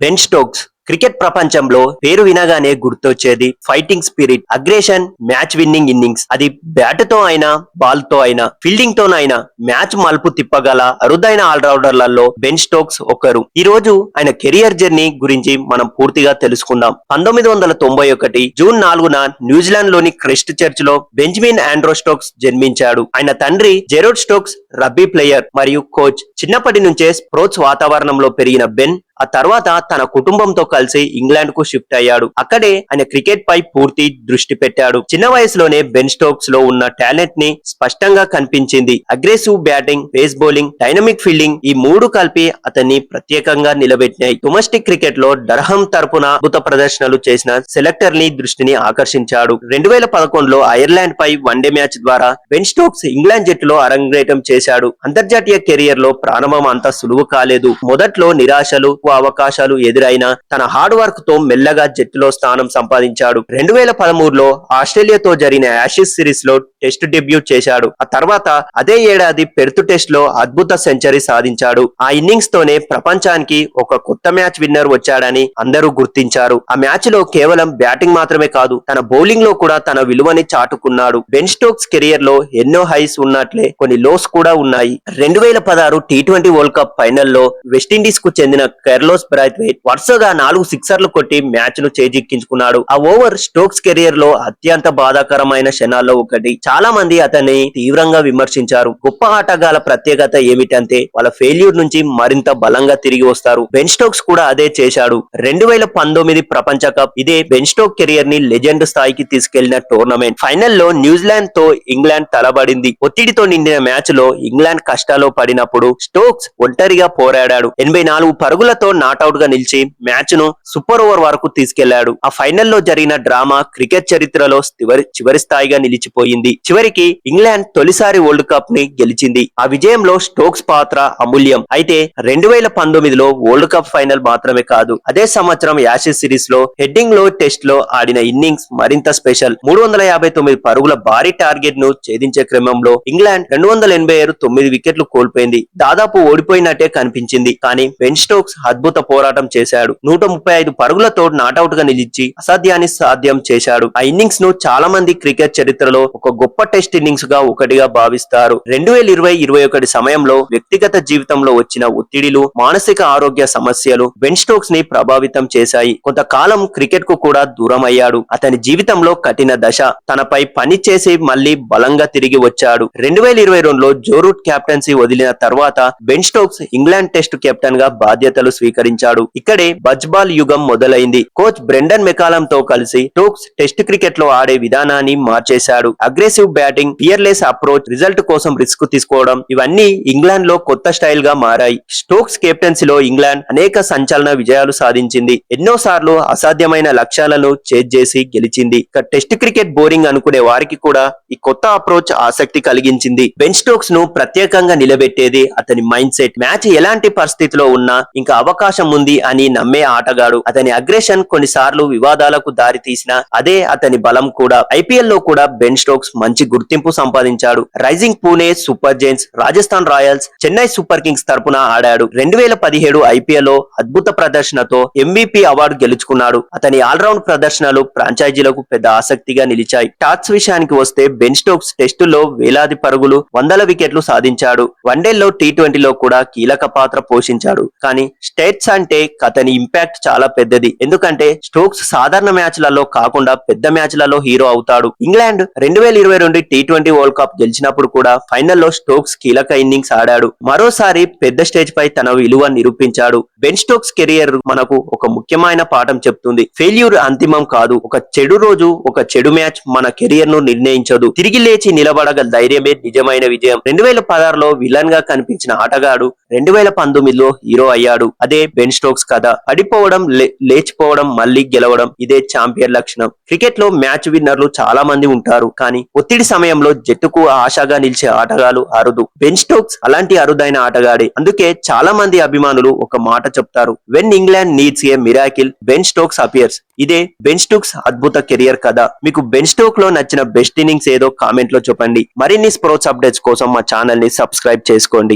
Ben Stokes cricket ప్రపంచంలో పేరు వినగానే గుర్తొచ్చేది fighting spirit, aggression, match winning innings. అది బ్యాట్ తో అయినా, బాల్ తో అయినా, ఫీల్డింగ్ తోనైనా మ్యాచ్ మలుపు తిప్పగల అరుదైన ఆల్రౌండర్లలో బెన్ స్టోక్స్ ఒకరు. ఈ రోజు ఆయన కెరియర్ జర్నీ గురించి మనం పూర్తిగా తెలుసుకుందాం. 1991 జూన్ 4న న్యూజిలాండ్ లోని క్రైస్ట్ చర్చ్ లో బెంజమిన్ ఆండ్రూ స్టోక్స్ జన్మించాడు. ఆయన తండ్రి జెరోడ్ స్టోక్స్ రబ్బీ ప్లేయర్ మరియు కోచ్. చిన్నప్పటి నుంచే స్పోర్ట్స్ వాతావరణంలో పెరిగిన బెన్ ఆ తర్వాత తన కుటుంబంతో కలిసి ఇంగ్లాండ్ కు షిఫ్ట్ అయ్యాడు. అక్కడే ఆయన క్రికెట్ పై పూర్తి దృష్టి పెట్టాడు. చిన్న వయసులోనే బెన్ స్టోక్స్ లో ఉన్న టాలెంట్ ని స్పష్టంగా కనిపించింది. Aggressive batting, pace bowling, dynamic fielding, ఈ మూడు కలిపి అతన్ని ప్రత్యేకంగా నిలబెట్టినాయి. డొమెస్టిక్ క్రికెట్ లో డర్హం తరపున అద్భుత ప్రదర్శనలు చేసిన సెలెక్టర్ ని దృష్టిని ఆకర్షించాడు. 2011లో ఐర్లాండ్ పై వన్డే మ్యాచ్ ద్వారా బెన్ స్టోక్స్ ఇంగ్లాండ్ జట్టులో అరంగేట్రం చేశాడు. అంతర్జాతీయ కెరియర్ లో ప్రారంభం అంత సులువు కాలేదు. మొదట్లో నిరాశలు, అవకాశాలు ఎదురైనా తన హార్డ్ వర్క్ తో మెల్లగా జట్టులో స్థానం సంపాదించాడు. 2013లో ఆస్ట్రేలియాతో జరిగిన యాషెస్ సిరీస్ లో టెస్ట్ డెబ్యూ చేశాడు. ఆ తర్వాత అదే ఏడాది పెర్త్ టెస్ట్ లో అద్భుత సెంచరీ సాధించాడు. ఆ ఇన్నింగ్స్ తోనే ప్రపంచానికి ఒక కొత్త మ్యాచ్ విన్నర్ వచ్చాడని అందరూ గుర్తించారు. ఆ మ్యాచ్ లో కేవలం బ్యాటింగ్ మాత్రమే కాదు, తన బౌలింగ్ లో కూడా తన విలువని చాటుకున్నాడు. బెన్ స్టోక్స్ కెరియర్ లో ఎన్నో హైస్ ఉన్నట్లే కొన్ని లోస్ కూడా ఉన్నాయి. 2016 టీ20 వరల్డ్ కప్ ఫైనల్లో వెస్టిండీస్ కు చెందిన కార్లోస్ బ్రైత్వేట్ వరుసగా 4 సిక్సర్లు కొట్టి మ్యాచ్ ను చేజిక్కించుకున్నాడు. ఆ ఓవర్ స్టోక్స్ కెరియర్ లో అత్యంత బాధాకరమైన క్షణాల్లో ఒకటి. చాలా మంది అతన్ని తీవ్రంగా విమర్శించారు. గొప్ప ఆటగాళ్ల ప్రత్యేకత ఏమిటంటే వాళ్ళ ఫెయిల్యూర్ నుంచి మరింత బలంగా తిరిగి వస్తారు. బెన్ స్టోక్స్ కూడా అదే చేశాడు. 2019 ప్రపంచ కప్ ఇదే బెన్ స్టోక్ కెరియర్ ని లెజెండ్ స్థాయికి తీసుకెళ్లిన టోర్నమెంట్. ఫైనల్లో న్యూజిలాండ్ తో ఇంగ్లాండ్ తలబడింది. ఒత్తిడితో నిండిన మ్యాచ్ లో ఇంగ్లాండ్ కష్టాల్లో పడినప్పుడు స్టోక్స్ ఒంటరిగా పోరాడాడు. 84 పరుగులతో నాట్అవుట్ గా నిలిచి మ్యాచ్ ను సూపర్ ఓవర్ వరకు తీసుకెళ్లాడు. ఆ ఫైనల్లో జరిగిన డ్రామా క్రికెట్ చరిత్రలో చివరి స్థాయిగా నిలిచిపోయింది. చివరికి ఇంగ్లాండ్ తొలిసారి వరల్డ్ కప్ ని గెలిచింది. ఆ విజయంలో స్టోక్స్ పాత్ర అమూల్యం. అయితే 2019లో వరల్డ్ కప్ ఫైనల్ మాత్రమే కాదు, అదే సంవత్సరం యాషెస్ సిరీస్ లో హెడ్డింగ్ లో టెస్ట్ లో ఆడిన ఇన్నింగ్స్ మరింత స్పెషల్. 359 పరుగుల భారీ టార్గెట్ ను ఛేదించే క్రమంలో ఇంగ్లాండ్ 287 వికెట్లు కోల్పోయింది. దాదాపు ఓడిపోయినట్టే కనిపించింది. కానీ బెన్ స్టోక్స్ అద్భుత పోరాటం చేశాడు. 135 పరుగులతో నాట్అవుట్ గా నిలిచి అసాధ్యాన్ని సాధ్యం చేశాడు. ఆ ఇన్నింగ్స్ ను చాలా మంది క్రికెట్ చరిత్రలో ఒక గొప్ప టెస్ట్ ఇన్నింగ్స్ గా ఒకటిగా భావిస్తారు. 2020-21 సమయంలో వ్యక్తిగత జీవితంలో వచ్చిన ఒత్తిడిలు, మానసిక ఆరోగ్య సమస్యలు బెన్ స్టోక్స్ ని ప్రభావితం చేశాయి. కొంతకాలం క్రికెట్ కు కూడా దూరం అయ్యాడు. అతని జీవితంలో కఠిన దశ. తనపై పని చేసి మళ్లీ బలంగా తిరిగి వచ్చాడు. 2022లో జో రూట్ కెప్టెన్సీ వదిలిన తర్వాత Ben Stokes England test captain గా బాధ్యతలు స్వీకరించాడు. ఇక్కడే బజ్బాల్ యుగం మొదలైంది. కోచ్ బ్రెండన్ మెకాలం తో కలిసి స్టోక్స్ టెస్ట్ క్రికెట్ లో ఆడే విధానాన్ని మార్చేశాడు. Aggressive batting, fearless approach, result కోసం రిస్క్ తీసుకోవడం, ఇవన్నీ ఇంగ్లాండ్ లో కొత్త స్టైల్ గా మారాయి. స్టోక్స్ కెప్టెన్సీలో ఇంగ్లాండ్ అనేక సంచలన విజయాలు సాధించింది. ఎన్నోసార్లు అసాధ్యమైన లక్ష్యాలను చేజ్ చేసి గెలిచింది. టెస్ట్ క్రికెట్ బోరింగ్ అనుకునే వారికి కూడా ఈ కొత్త అప్రోచ్ ఆసక్తి కలిగించింది. బెన్ స్టోక్స్ ను ప్రత్యేకంగా నిలబెట్టేది అతని మైండ్ సెట్. మ్యాచ్ ఎలాంటి పరిస్థితిలో ఉన్నా ఇంకా అవకాశం ఉంది అని నమ్మే ఆటగాడు. అతని అగ్రెషన్ కొన్నిసార్లు వివాదాలకు దారి తీసినా అదే అతని బలం కూడా. ఐపీఎల్ లో కూడా బెన్ స్టోక్స్ మంచి గుర్తింపు సంపాదించాడు. Rising Pune Super Giants, Rajasthan Royals, Chennai Super Kings తరపున ఆడాడు. 2017 ఐపీఎల్ లో అద్భుత ప్రదర్శనతో MVP అవార్డు గెలుచుకున్నాడు. అతని ఆల్రౌండ్ ప్రదర్శనలు ఫ్రాంచైజీలకు పెద్ద ఆసక్తిగా నిలిచాయి. స్టాట్స్ విషయానికి వస్తే బెన్ స్టోక్స్ టెస్టులో వేలాది పరుగులు, 100 వికెట్లు సాధించాడు. వన్డేల్లో టీ20లో కూడా కీలక పాత్ర పోషించాడు. కానీ స్టేట్స్ అంటే అతని ఇంపాక్ట్ చాలా పెద్దది. ఎందుకంటే స్టోక్స్ సాధారణ మ్యాచ్లలో కాకుండా పెద్ద మ్యాచ్లలో హీరో అవుతాడు. ఇంగ్లాండ్ 2022 టీ20 వరల్డ్ కప్ గెలిచినప్పుడు కూడా ఫైనల్లో స్టోక్స్ కీలక ఇన్నింగ్స్ ఆడాడు. మరోసారి పెద్ద స్టేజ్ పై తన విలువ నిరూపించాడు. బెన్ స్టోక్స్ కెరియర్ మనకు ఒక ముఖ్యమైన పాఠం చెప్తుంది. ఫెయిల్యూర్ అంతిమం కాదు. ఒక చెడు రోజు, ఒక చెడు మ్యాచ్ మన కెరియర్ ను నిర్ణయించదు. తిరిగి లేచి నిలబడగల ధైర్యమే నిజమైన విజయం. 2016లో విలన్ గా కనిపించిన ఆటగాడు 2019లో హీరో అయ్యాడు. అదే బెన్ స్టోక్స్ కథ. పడిపోవడం, లేచిపోవడం, మళ్లీ గెలవడం, ఇదే ఛాంపియన్ లక్షణం. క్రికెట్ లో మ్యాచ్ విన్నర్లు చాలా మంది ఉంటారు. కానీ ఒత్తిడి సమయంలో జట్టుకు ఆశగా నిలిచే ఆటగాళ్లు అరుదు. బెన్ స్టోక్స్ అలాంటి అరుదైన ఆటగాడే. అందుకే చాలా మంది అభిమానులు ఒక మాట చెప్తారు: when England needs a miracle, Ben Stokes appears. ఇదే బెన్ స్టోక్స్ అద్భుత కెరియర్ కథ. మీకు బెన్ స్టోక్ లో నచ్చిన బెస్ట్ ఇన్నింగ్స్ ఏదో కామెంట్ లో చెప్పండి. మరిన్ని స్పోర్ట్స్ అప్డేట్స్ కోసం మా ఛానల్ ని సబ్స్క్రైబ్ చేసుకోండి.